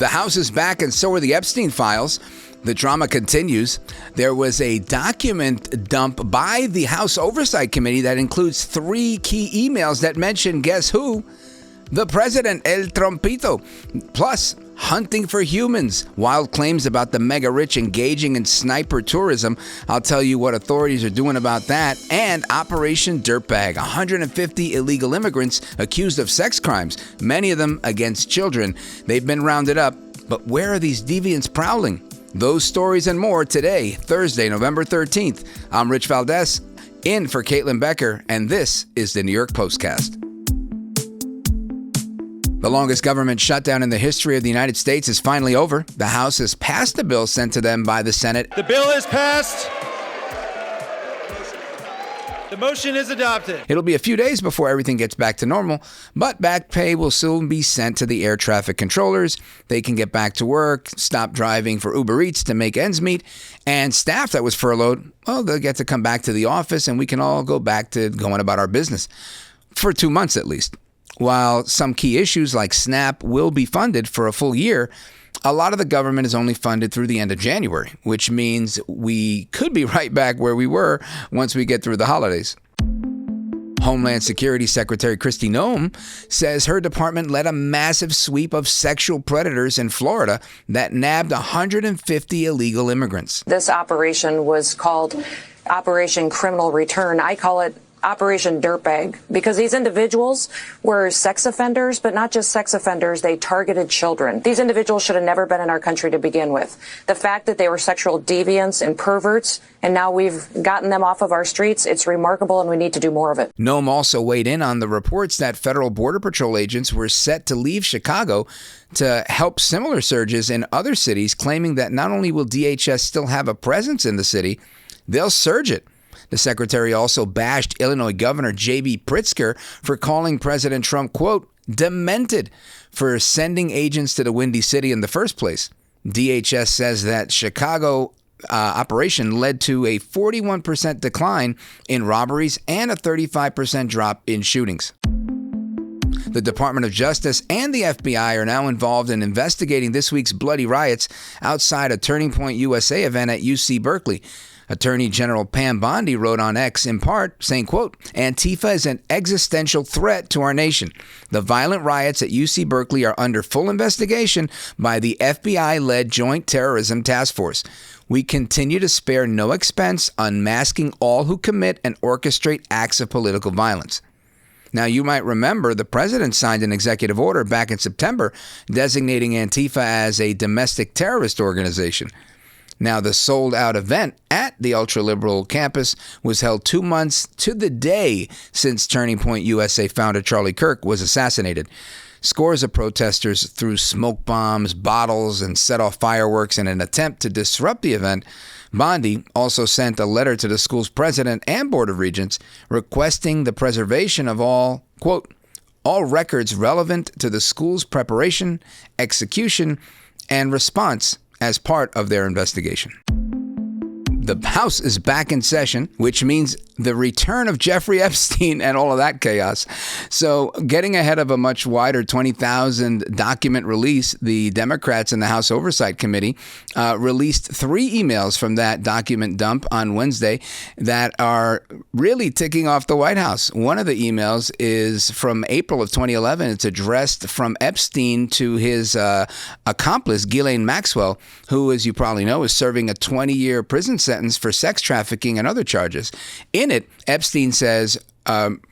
The House is back, and so are the Epstein files. The drama continues. There was a document dump by the House Oversight Committee that includes 3 key emails that mention, guess who? The president, El Trompito. Plus, hunting for humans. Wild claims about the mega rich engaging in sniper tourism. I'll tell you what authorities are doing about that. And Operation Dirtbag. 150 illegal immigrants accused of sex crimes, many of them against children. They've been rounded up. But where are these deviants prowling? Those stories and more today, Thursday, November 13th. I'm Rich Valdez, in for Caitlin Becker, and this is the New York Postcast. The longest government shutdown in the history of the United States is finally over. The House has passed a bill sent to them by the Senate. The bill is passed. The motion is adopted. It'll be a few days before everything gets back to normal, but back pay will soon be sent to the air traffic controllers. They can get back to work, stop driving for Uber Eats to make ends meet, and staff that was furloughed, well, they'll get to come back to the office and we can all go back to going about our business. For 2 months at least. While some key issues like SNAP will be funded for a full year, a lot of the government is only funded through the end of January, which means we could be right back where we were once we get through the holidays. Homeland Security Secretary Kristi Noem says her department led a massive sweep of sexual predators in Florida that nabbed 150 illegal immigrants. This operation was called Operation Criminal Return. I call it Operation Dirtbag, because these individuals were sex offenders, but not just sex offenders, they targeted children. These individuals should have never been in our country to begin with. The fact that they were sexual deviants and perverts, and now we've gotten them off of our streets, it's remarkable, and we need to do more of it. Noem also weighed in on the reports that federal Border Patrol agents were set to leave Chicago to help similar surges in other cities, claiming that not only will DHS still have a presence in the city, they'll surge it. The secretary also bashed Illinois Governor J.B. Pritzker for calling President Trump, quote, demented for sending agents to the Windy City in the first place. DHS says that Chicago operation led to a 41% decline in robberies and a 35% drop in shootings. The Department of Justice and the FBI are now involved in investigating this week's bloody riots outside a Turning Point USA event at UC Berkeley. Attorney General Pam Bondi wrote on X in part, saying, quote, Antifa is an existential threat to our nation. The violent riots at UC Berkeley are under full investigation by the FBI-led Joint Terrorism Task Force. We continue to spare no expense unmasking all who commit and orchestrate acts of political violence. Now, you might remember the president signed an executive order back in September designating Antifa as a domestic terrorist organization. Now, the sold-out event at the ultra-liberal campus was held 2 months to the day since Turning Point USA founder Charlie Kirk was assassinated. Scores of protesters threw smoke bombs, bottles, and set off fireworks in an attempt to disrupt the event. Bondi also sent a letter to the school's president and board of regents requesting the preservation of all, quote, all records relevant to the school's preparation, execution, and response as part of their investigation. The House is back in session, which means the return of Jeffrey Epstein and all of that chaos. So getting ahead of a much wider 20,000 document release, the Democrats in the House Oversight Committee released 3 emails from that document dump on Wednesday that are really ticking off the White House. One of the emails is from April of 2011. It's addressed from Epstein to his accomplice, Ghislaine Maxwell, who, as you probably know, is serving a 20-year prison sentence for sex trafficking and other charges. In it, Epstein says,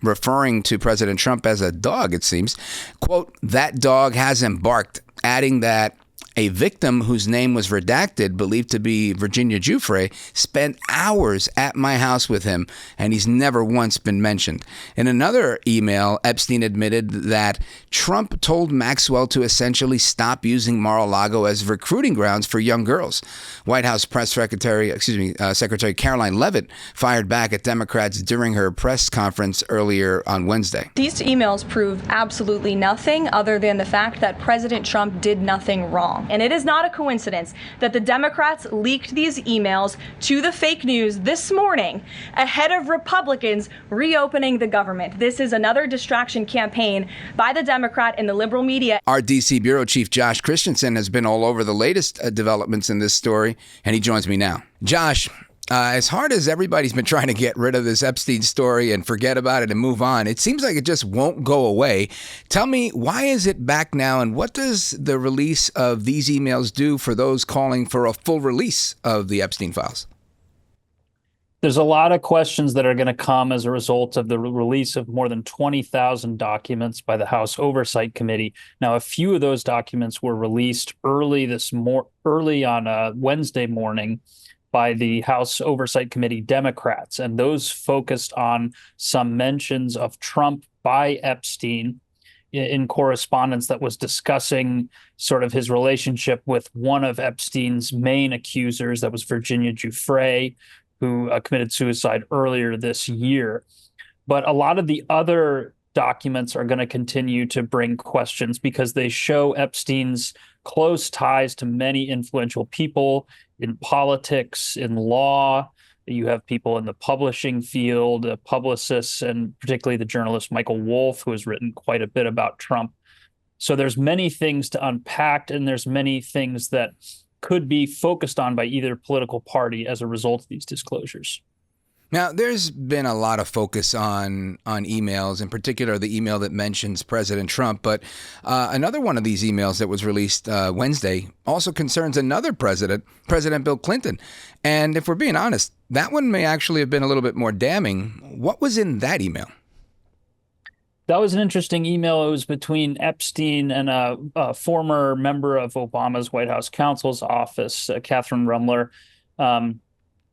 referring to President Trump as a dog, it seems, quote, that dog hasn't barked, adding that a victim whose name was redacted, believed to be Virginia Giuffre, spent hours at my house with him, and he's never once been mentioned. In another email, Epstein admitted that Trump told Maxwell to essentially stop using Mar-a-Lago as recruiting grounds for young girls. White House Secretary Caroline Leavitt fired back at Democrats during her press conference earlier on Wednesday. These emails prove absolutely nothing other than the fact that President Trump did nothing wrong. email. And it is not a coincidence that the Democrats leaked these emails to the fake news this morning ahead of Republicans reopening the government. This is another distraction campaign by the Democrat and the liberal media. Our D.C. Bureau Chief Josh Christensen has been all over the latest developments in this story, and he joins me now. Josh, as hard as everybody's been trying to get rid of this Epstein story and forget about it and move on, it seems like it just won't go away. Tell me, why is it back now, and what does the release of these emails do for those calling for a full release of the Epstein files? There's a lot of questions that are going to come as a result of the release of more than 20,000 documents by the House Oversight Committee. Now, a few of those documents were released early on Wednesday morning by the House Oversight Committee Democrats, and those focused on some mentions of Trump by Epstein in correspondence that was discussing sort of his relationship with one of Epstein's main accusers, that was Virginia Giuffre, who committed suicide earlier this year. But a lot of the other documents are going to continue to bring questions because they show Epstein's close ties to many influential people in politics, in law. You have people in the publishing field, publicists, and particularly the journalist Michael Wolff, who has written quite a bit about Trump. So there's many things to unpack, and there's many things that could be focused on by either political party as a result of these disclosures. Now, there's been a lot of focus on emails, in particular the email that mentions President Trump. But another one of these emails that was released Wednesday also concerns another president, President Bill Clinton. And if we're being honest, that one may actually have been a little bit more damning. What was in that email? That was an interesting email. It was between Epstein and a former member of Obama's White House counsel's office, Catherine Rumler.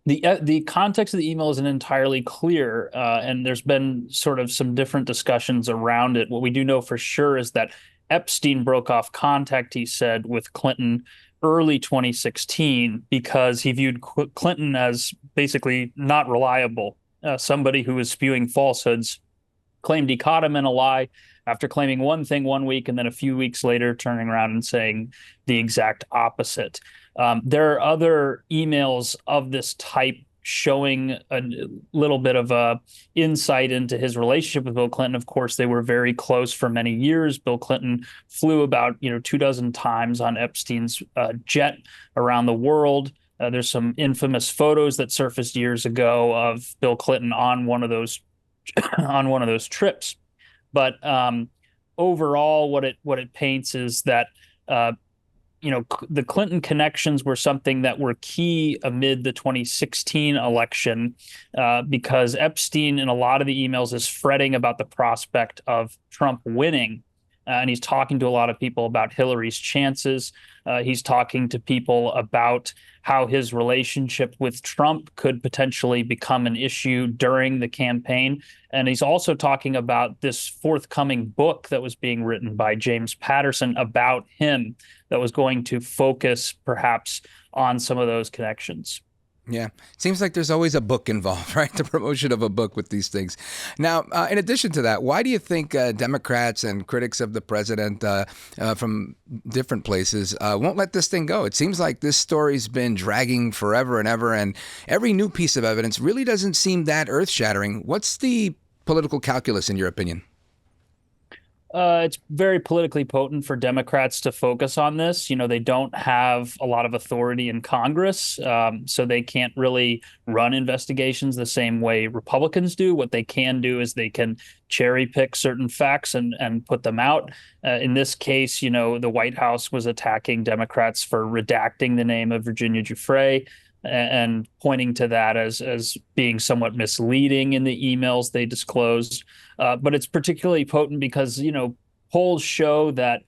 The context of the email isn't entirely clear, and there's been sort of some different discussions around it. What we do know for sure is that Epstein broke off contact, he said, with Clinton early 2016 because he viewed Clinton as basically not reliable, somebody who was spewing falsehoods, claimed he caught him in a lie after claiming one thing one week and then a few weeks later turning around and saying the exact opposite. There are other emails of this type showing a little bit of a insight into his relationship with Bill Clinton. Of course, they were very close for many years. Bill Clinton flew about 24 times on Epstein's jet around the world. There's some infamous photos that surfaced years ago of Bill Clinton on one of those trips. But overall, what it paints is that the Clinton connections were something that were key amid the 2016 election because Epstein, in a lot of the emails, is fretting about the prospect of Trump winning. And he's talking to a lot of people about Hillary's chances. He's talking to people about how his relationship with Trump could potentially become an issue during the campaign. And he's also talking about this forthcoming book that was being written by James Patterson about him that was going to focus perhaps on some of those connections. Yeah. Seems like there's always a book involved, right? The promotion of a book with these things. Now, in addition to that, why do you think Democrats and critics of the president from different places won't let this thing go? It seems like this story's been dragging forever and ever, and every new piece of evidence really doesn't seem that earth-shattering. What's the political calculus, in your opinion? It's very politically potent for Democrats to focus on this. They don't have a lot of authority in Congress, so they can't really run investigations the same way Republicans do. What they can do is they can cherry pick certain facts and put them out. In this case, the White House was attacking Democrats for redacting the name of Virginia Giuffre and pointing to that as being somewhat misleading in the emails they disclosed. But it's particularly potent because, polls show that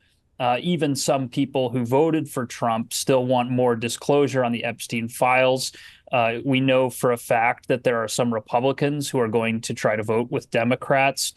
even some people who voted for Trump still want more disclosure on the Epstein files. We know for a fact that there are some Republicans who are going to try to vote with Democrats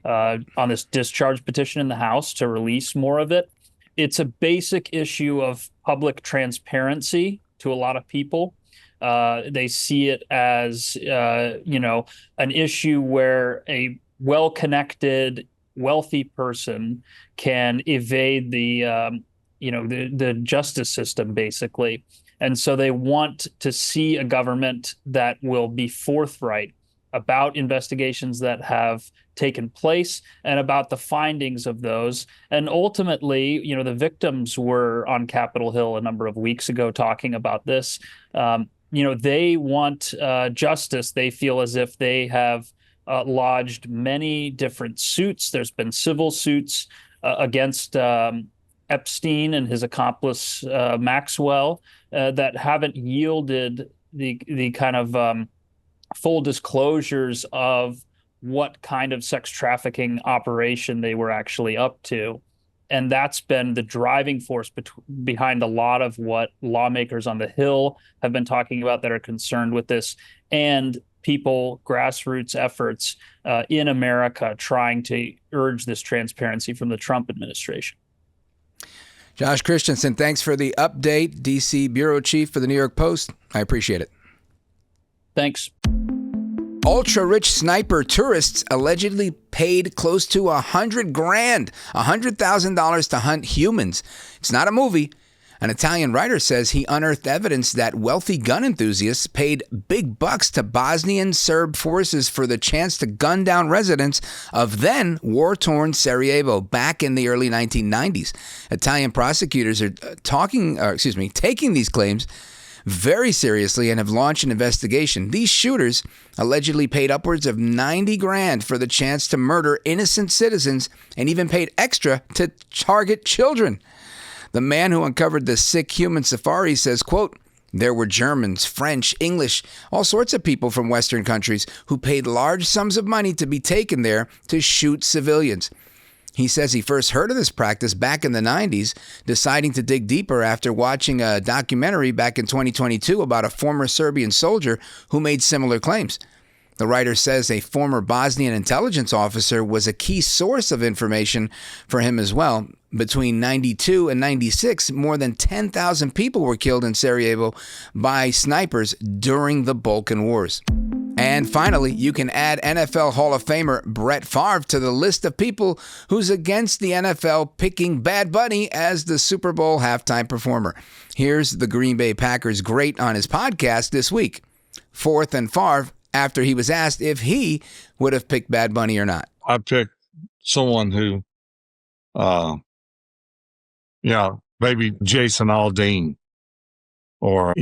on this discharge petition in the House to release more of it. It's a basic issue of public transparency to a lot of people. They see it as, an issue where a well-connected, wealthy person can evade the the justice system, basically. And so they want to see a government that will be forthright about investigations that have taken place and about the findings of those. And ultimately, the victims were on Capitol Hill a number of weeks ago talking about this. They want justice. They feel as if they have lodged many different suits. There's been civil suits against Epstein and his accomplice Maxwell that haven't yielded the kind of full disclosures of what kind of sex trafficking operation they were actually up to. And that's been the driving force behind a lot of what lawmakers on the Hill have been talking about that are concerned with this, and people, grassroots efforts in America trying to urge this transparency from the Trump administration. Josh Christensen, thanks for the update. D.C. Bureau Chief for the New York Post. I appreciate it. Thanks. Ultra-rich sniper tourists allegedly paid close to $100,000, $100,000 to hunt humans. It's not a movie. An Italian writer says he unearthed evidence that wealthy gun enthusiasts paid big bucks to Bosnian Serb forces for the chance to gun down residents of then war-torn Sarajevo back in the early 1990s. Italian prosecutors are taking these claims very seriously and have launched an investigation. These shooters allegedly paid upwards of $90,000 for the chance to murder innocent citizens and even paid extra to target children. The man who uncovered the sick human safari says, quote, "There were Germans, French, English, all sorts of people from Western countries who paid large sums of money to be taken there to shoot civilians." He says he first heard of this practice back in the 90s, deciding to dig deeper after watching a documentary back in 2022 about a former Serbian soldier who made similar claims. The writer says a former Bosnian intelligence officer was a key source of information for him as well. Between 92 and 96, more than 10,000 people were killed in Sarajevo by snipers during the Balkan Wars. And finally, you can add NFL Hall of Famer Brett Favre to the list of people who's against the NFL picking Bad Bunny as the Super Bowl halftime performer. Here's the Green Bay Packers great on his podcast this week. Fourth and Favre, after he was asked if he would have picked Bad Bunny or not. I picked someone who, maybe Jason Aldean, or,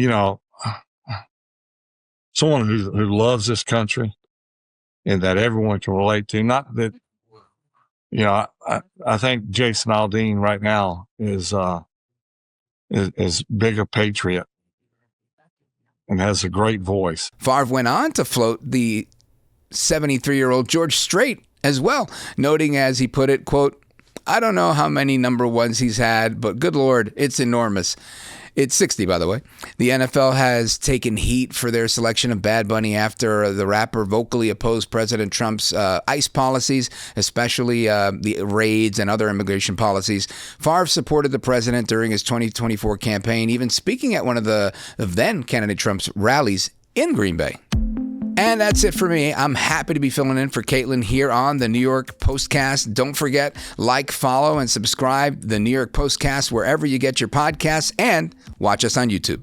someone who loves this country and that everyone can relate to. Not that, I think Jason Aldean right now is big a patriot and has a great voice. Favre went on to float the 73-year-old George Strait as well, noting, as he put it, quote, "I don't know how many number ones he's had, but good Lord, it's enormous." It's 60, by the way. The NFL has taken heat for their selection of Bad Bunny after the rapper vocally opposed President Trump's ICE policies, especially the raids and other immigration policies. Favre supported the president during his 2024 campaign, even speaking at one of the then candidate Trump's rallies in Green Bay. And that's it for me. I'm happy to be filling in for Caitlin here on the New York Postcast. Don't forget, like, follow, and subscribe the New York Postcast wherever you get your podcasts, and watch us on YouTube.